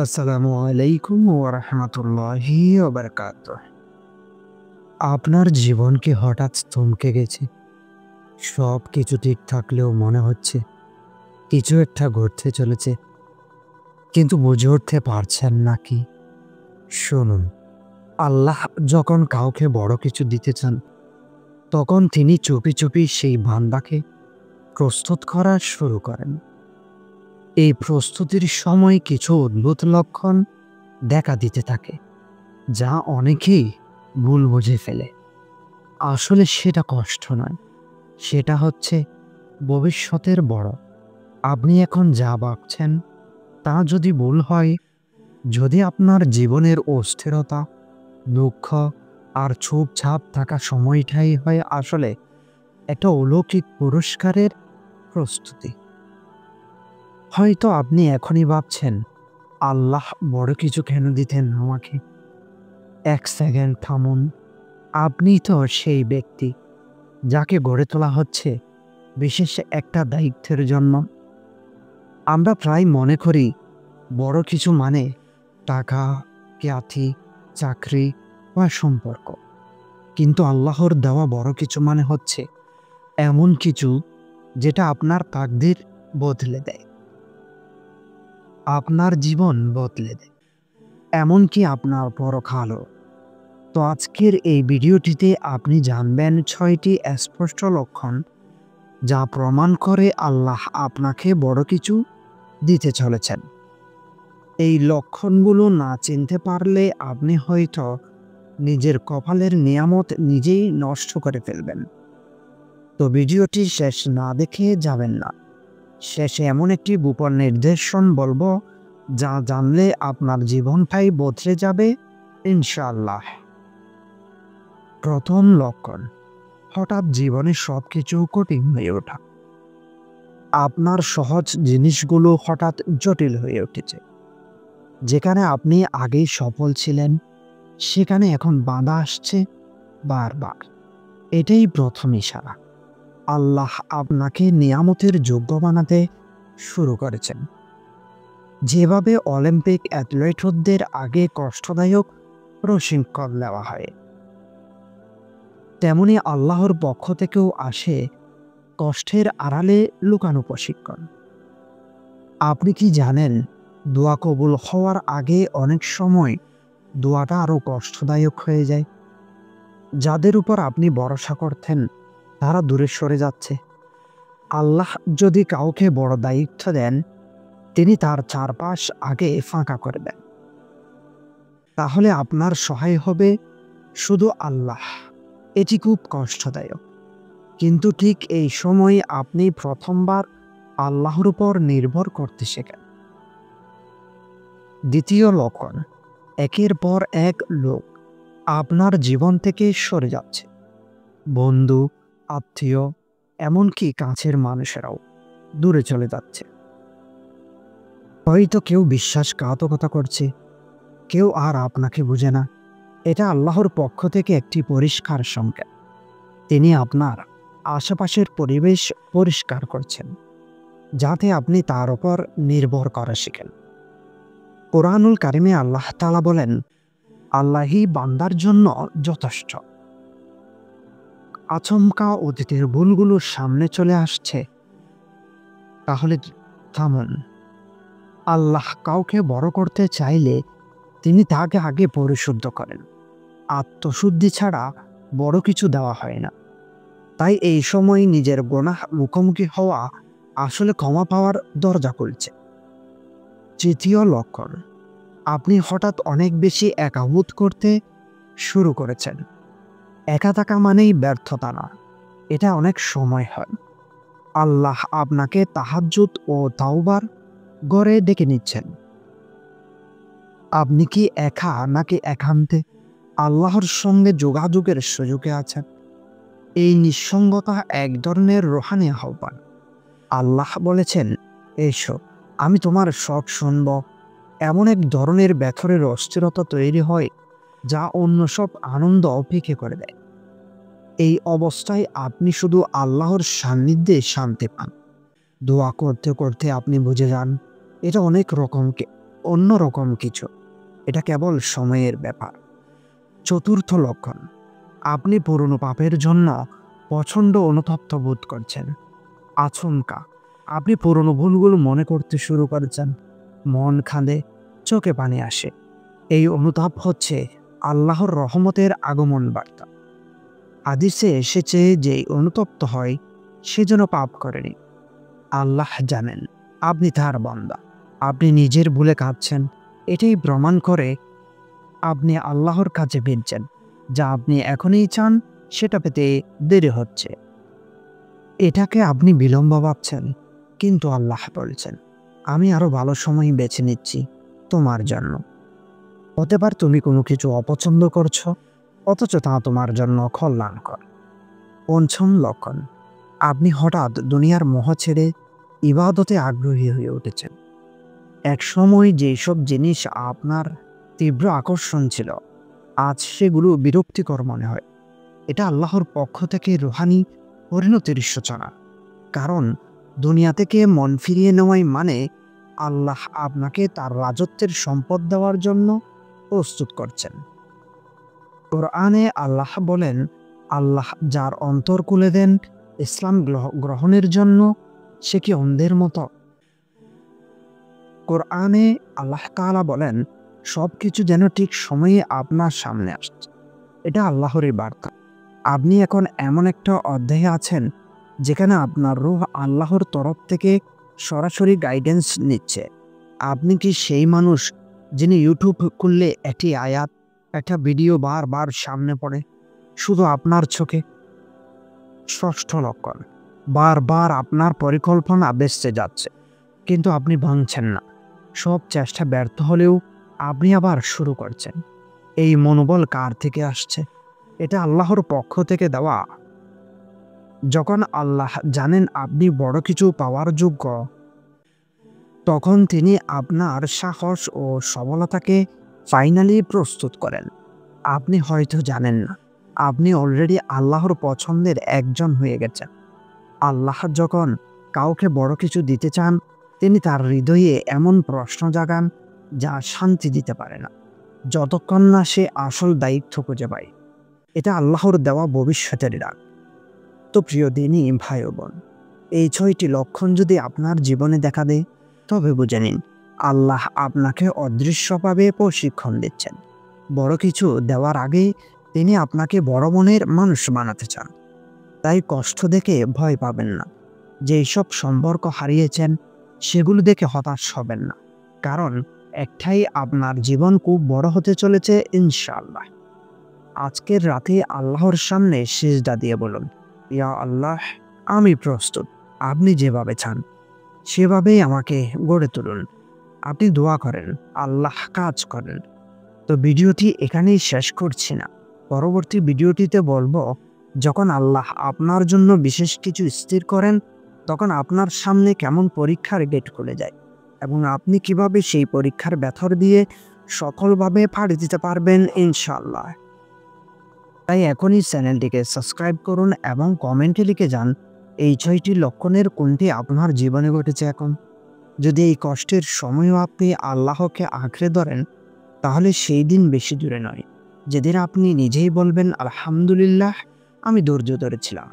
আসসালামু আলাইকুম ওয়া রাহমাতুল্লাহি ওয়া বারাকাতুহু। আপনার জীবন কি হঠাৎ থমকে গেছে? সবকিছু ঠিক থাকলেও মনে হচ্ছে কিছু একটা ঘটতে চলেছে, কিন্তু বুঝে উঠতে পারছেন না কি? শুনুন, আল্লাহ যখন কাউকে বড় কিছু দিতে চান, তখন তিনি চুপি চুপি সেই বান্দাকে প্রস্তুত করা শুরু করেন। এই প্রস্তুতির সময় কিছু অদ্ভুত লক্ষণ দেখা দিতে থাকে, যা অনেকেই ভুল বুঝে ফেলে। আসলে সেটা কষ্ট নয়, সেটা হচ্ছে ভবিষ্যতের বড়। আপনি এখন যা ভাবছেন তা যদি ভুল হয়, যদি আপনার জীবনের অস্থিরতা, দুঃখ আর চুপচাপ থাকা সময়টাই হয় আসলে একটা অলৌকিক পুরস্কারের প্রস্তুতি। হয়তো আপনি এখনই ভাবছেন, আল্লাহ বড় কিছু কেন দিতেন আমাকে? এক সেকেন্ড থামুন। আপনি তো সেই ব্যক্তি যাকে গড়ে তোলা হচ্ছে বিশেষ একটা দায়িত্বের জন্য। আমরা প্রায় মনে করি বড় কিছু মানে টাকা, খ্যাতি, চাকরি বা সম্পর্ক। কিন্তু আল্লাহর দেওয়া বড় কিছু মানে হচ্ছে এমন কিছু যেটা আপনার তাকদীর বদলে দেয়, আপনার জীবন বদলে দেয়, এমনকি আপনার পরকালও। তো আজকের এই ভিডিওটিতে আপনি জানবেন ৬টি স্পষ্ট লক্ষণ যা প্রমাণ করে আল্লাহ আপনাকে বড় কিছু দিতে চলেছেন। এই লক্ষণগুলো না চিনতে পারলে আপনি হয়তো নিজের কপালের নিয়ামত নিজেই নষ্ট করে ফেলবেন। তো ভিডিওটি শেষ না দেখে যাবেন না। শেষে এমন একটি গোপন নির্দেশন বলবো যা জানলে আপনার জীবনটাই বদলে যাবে ইনশাআল্লাহ। প্রথম লক্ষণ, হঠাৎ জীবনে সবকিছু কঠিন হয়ে ওঠা। আপনার সহজ জিনিসগুলো হঠাৎ জটিল হয়ে উঠেছে। যেখানে আপনি আগেই সফল ছিলেন, সেখানে এখন বাধা আসছে বারবার। এটাই প্রথম ইশারা। আল্লাহ আপনাকে নিয়ামতের যোগ্য বানাতে শুরু করেছেন। যেভাবে অলিম্পিক অ্যাথলেটদের আগে কষ্টদায়ক প্রশিক্ষণ দেওয়া হয়, তেমনি আল্লাহর পক্ষ থেকেও আসে কষ্টের আড়ালে লুকানো প্রশিক্ষণ। আপনি কি জানেন, দোয়া কবুল হওয়ার আগে অনেক সময় দোয়াটা আরো কষ্টদায়ক হয়ে যায়? যাদের উপর আপনি ভরসা করতেন তারা দূরে সরে যাচ্ছে। আল্লাহ যদি কাউকে বড় দায়িত্ব দেন, তিনি তার চারপাশ আগে ফাঁকা করে দেন। তাহলে আপনার সহায় হবে শুধু আল্লাহ। এটি খুব কষ্টদায়ক, কিন্তু ঠিক এই সময় আপনি প্রথমবার আল্লাহর উপর নির্ভর করতে শেখেন। দ্বিতীয় লক্ষণ, একের পর এক লোক আপনার জীবন থেকে সরে যাচ্ছে। বন্ধু, আত্মীয়, এমনকি কাছের মানুষেরাও দূরে চলে যাচ্ছে। হয়তো কেউ বিশ্বাসঘাতকতা করছে, কেউ আর আপনাকে বুঝে না। এটা আল্লাহর পক্ষ থেকে একটি পরিষ্কার সংকেত। তিনি আপনার আশেপাশের পরিবেশ পরিষ্কার করছেন, যাতে আপনি তার উপর নির্ভর করা শিখেন। কোরআনুল কারিমে আল্লাহ তাআলা বলেন, আল্লাহই বান্দার জন্য যথেষ্ট। আচমকা অতীতের ভুলগুলো সামনে চলে আসছে, তাহলে থামুন। আল্লাহ কাউকে বড় করতে চাইলে তিনি তাকে আগে পরিশুদ্ধ করেন। আত্মশুদ্ধি ছাড়া বড় কিছু দেওয়া হয় না। তাই এই সময় নিজের গুনাহ মুখোমুখি হওয়া আসলে ক্ষমা পাওয়ার দরজা খুলছে। তৃতীয় লক্ষণ, আপনি হঠাৎ অনেক বেশি একা বোধ করতে শুরু করেছেন। একা থাকা মানেই ব্যর্থতা না, এটা অনেক সময় হয়। আল্লাহ আপনাকে তাহাজ্জুদ ও তাওবার ঘরে ডেকে নিচ্ছেন। আপনি কি একা নাকি একান্তে আল্লাহর সঙ্গে যোগাযোগের সুযোগে আছেন? এই নিঃসঙ্গতা এক ধরনের রুহানি আহ্বান। আল্লাহ বলেছেন, এসো, আমি তোমার সব শুনব। এমন এক ধরনের ভেতরের অস্থিরতা তৈরি হয় যা অন্য সব আনন্দ অপেক্ষা করে দেয়। এই অবস্থায় আপনি শুধু আল্লাহর সান্নিধ্যে শান্তি পান। দোয়া করতে করতে আপনি বুঝে যান, এটা অনেক রকম অন্যরকম কিছু। এটা কেবল সময়ের ব্যাপার। চতুর্থ লক্ষণ, আপনি পুরনো পাপের জন্য প্রচণ্ড অনুতপ্ত বোধ করছেন। আচমকা আপনি পুরনো ভুলগুলো মনে করতে শুরু করেছেন, মন কাঁদে, চোখে পানি আসে। এই অনুতাপ হচ্ছে আল্লাহর রহমতের আগমন বার্তা। হাদিসে এসেছে যে অনুতপ্ত হয় সে যেন পাপ করেনি। আল্লাহ জানেন আপনি তার বান্দা। আপনি নিজের ভুলে কাঁদছেন, এটাই প্রমাণ করে আপনি আল্লাহর কাছে ফিরছেন। যা আপনি এখনই চান সেটা পেতে দেরি হচ্ছে। এটাকে আপনি বিলম্ব ভাবছেন, কিন্তু আল্লাহ বলছেন, আমি আরো ভালো সময় বেছে নিচ্ছি তোমার জন্য। হতে পারে তুমি কোনো কিছু অপছন্দ করছো, অথচ তা তোমার জন্য কল্যাণকর। পঞ্চম লক্ষণ, আপনি হঠাৎ দুনিয়ার মোহ ছেড়ে ইবাদতে আগ্রহী হয়ে উঠেছেন। এক সময় যেসব জিনিস আপনার তীব্র আকর্ষণ ছিল, আজ সেগুলো বিরক্তিকর মনে হয়। এটা আল্লাহর পক্ষ থেকে রুহানি পরিণতির সূচনা। কারণ দুনিয়া থেকে মন ফিরিয়ে নেওয়াই মানে আল্লাহ আপনাকে তার রাজত্বের সম্পদ দেওয়ার জন্য প্রস্তুত করছেন। কোরআনে আল্লাহ বলেন, আল্লাহ যার অন্তর খুলে দেন ইসলাম গ্রহণের জন্য, সে কি অন্ধের মতো? কোরআনে আল্লাহ তাআলা বলেন, সবকিছু যেন ঠিক সময়ে আপনার সামনে আসছে। এটা আল্লাহরই বার্তা। আপনি এখন এমন একটা অধ্যায়ে আছেন যেখানে আপনার রূহ আল্লাহর তরফ থেকে সরাসরি গাইডেন্স নিচ্ছে। আপনি কি সেই মানুষ যিনি ইউটিউব খুললে একটি আয়াত, একটা ভিডিও বারবার সামনে পড়ে শুধু আপনার চোখে? ষষ্ঠ লক্ষণ, বারবার আপনার পরিকল্পনা ভেস্তে যাচ্ছে, কিন্তু আপনি ভাঙছেন না। সব চেষ্টা ব্যর্থ হলেও আপনি আবার শুরু করছেন। এই মনোবল কার থেকে আসছে? এটা আল্লাহর পক্ষ থেকে দেওয়া। যখন আল্লাহ জানেন আপনি বড় কিছু পাওয়ার যোগ্য, তখন তিনি আপনার সাহস ও সবলতাকে ফাইনালি প্রস্তুত করেন। আপনি হয়তো জানেন না, আপনি অলরেডি আল্লাহর পছন্দের একজন হয়ে গেছেন। আল্লাহ যখন কাউকে বড় কিছু দিতে চান, তিনি তার হৃদয়ে এমন প্রশ্ন জাগান যা শান্তি দিতে পারে না, যতক্ষণ না সে আসল দায়িত্ব খুঁজে পায়। এটা আল্লাহর দেওয়া ভবিষ্যতের ডাক। তো প্রিয় দিনী ভাই ও বোন, এই 6টি লক্ষণ যদি আপনার জীবনে দেখা দেয়, তবে বুঝে নিন আল্লাহ আপনাকে অদৃশ্যভাবে প্রশিক্ষণ দিচ্ছেন। বড় কিছু দেওয়ার আগেই তিনি আপনাকে বড় মনের মানুষ বানাতে চান। তাই কষ্ট দেখে ভয় পাবেন না। যেই সব সম্পর্ক হারিয়েছেন সেগুলো দেখে হতাশ হবেন না, কারণ একটাই আপনার জীবন খুব বড় হতে চলেছে ইনশাআল্লাহ। আজকের রাতে আল্লাহর সামনে সিজদা দিয়ে বলুন, ইয়া আল্লাহ, আমি প্রস্তুত। আপনি যেভাবে চান সেভাবেই আমাকে গড়ে তুলুন। আপনি দোয়া করেন, আল্লাহ কাজ করেন। তো ভিডিওটি এখানেই শেষ করছি না। পরবর্তী ভিডিওটিতে বলবো, যখন আল্লাহ আপনার জন্য বিশেষ কিছু স্থির করেন, তখন আপনার সামনে কেমন পরীক্ষার গেট খুলে যায় এবং আপনি কিভাবে সেই পরীক্ষার ভেতর দিয়ে সফলভাবে পাড়ি দিতে পারবেন ইনশাআল্লাহ। তাই এখনই চ্যানেলটিকে সাবস্ক্রাইব করুন এবং কমেন্টে লিখে যান এই 6টি লক্ষণের কোনটি আপনার জীবনে ঘটেছে এখন। যদি এই কষ্টের সময়ও আপনি আল্লাহকে আঁকড়ে ধরেন, তাহলে সেই দিন বেশি দূরে নয় যেদিন আপনি নিজেই বলবেন, আলহামদুলিল্লাহ, আমি ধৈর্য ধরেছিলাম।